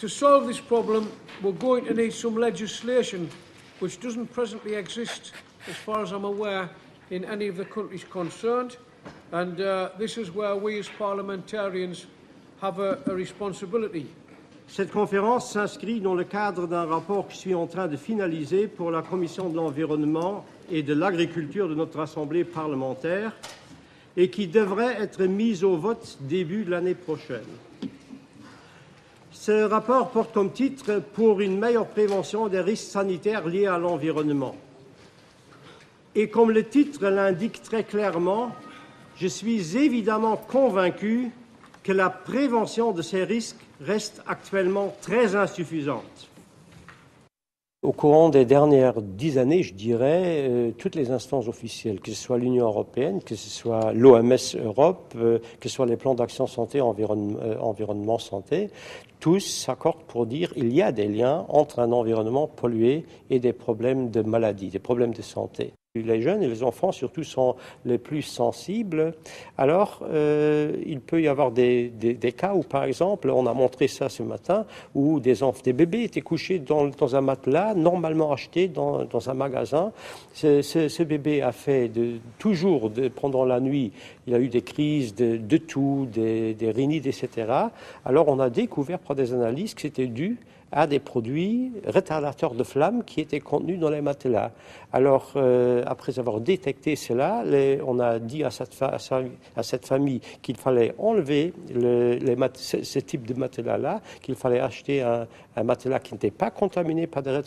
To solve this problem, we're going to need some legislation which doesn't presently exist, as far as I'm aware, in any of the countries concerned. And this is where we as parliamentarians have a responsibility. Cette conférence s'inscrit dans le cadre d'un rapport que je suis en train de finaliser pour la Commission de l'Environnement et de l'Agriculture de notre Assemblée parlementaire et qui devrait être mis au vote début de l'année prochaine. Ce rapport porte comme titre « Pour une meilleure prévention des risques sanitaires liés à l'environnement ». Et comme le titre l'indique très clairement, je suis évidemment convaincu que la prévention de ces risques reste actuellement très insuffisante. Au courant des dernières 10 années, je dirais, toutes les instances officielles, que ce soit l'Union européenne, que ce soit l'OMS Europe, que ce soit les plans d'action santé, environnement santé, tous s'accordent pour dire qu'il y a des liens entre un environnement pollué et des problèmes de maladie, des problèmes de santé. Les jeunes et les enfants surtout sont les plus sensibles. Alors, il peut y avoir des cas où, par exemple, on a montré ça ce matin, où des bébés étaient couchés dans un matelas normalement acheté dans un magasin. Ce bébé a fait pendant la nuit, il a eu des crises de toux, des rhinites, etc. Alors, on a découvert par des analyses que c'était dû à des produits retardateurs de flamme qui étaient contenus dans les matelas. Alors, après avoir détecté cela, on a dit à cette famille qu'il fallait enlever ce type de matelas-là, qu'il fallait acheter un matelas qui n'était pas contaminé par des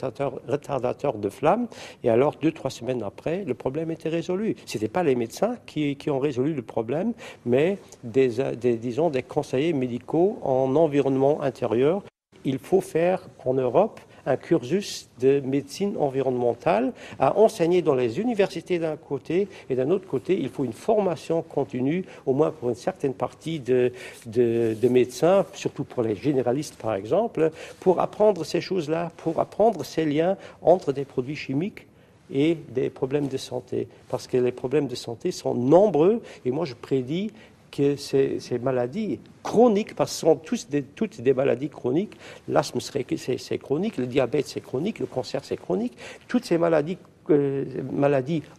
retardateurs de flamme. Et alors, 2-3 semaines après, le problème était résolu. Ce n'étaient pas les médecins qui ont résolu le problème, mais disons, des conseillers médicaux en environnement intérieur. Il faut faire en Europe un cursus de médecine environnementale à enseigner dans les universités d'un côté et d'un autre côté, il faut une formation continue, au moins pour une certaine partie de médecins, surtout pour les généralistes par exemple, pour apprendre ces choses-là, pour apprendre ces liens entre des produits chimiques et des problèmes de santé. Parce que les problèmes de santé sont nombreux et moi je prédis que ces maladies chroniques, parce que ce sont toutes des maladies chroniques, l'asthme c'est chronique, le diabète c'est chronique, le cancer c'est chronique, toutes ces maladies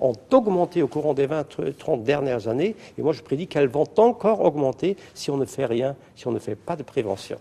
ont augmenté au courant des 20-30 dernières années, et moi je prédis qu'elles vont encore augmenter si on ne fait rien, si on ne fait pas de prévention.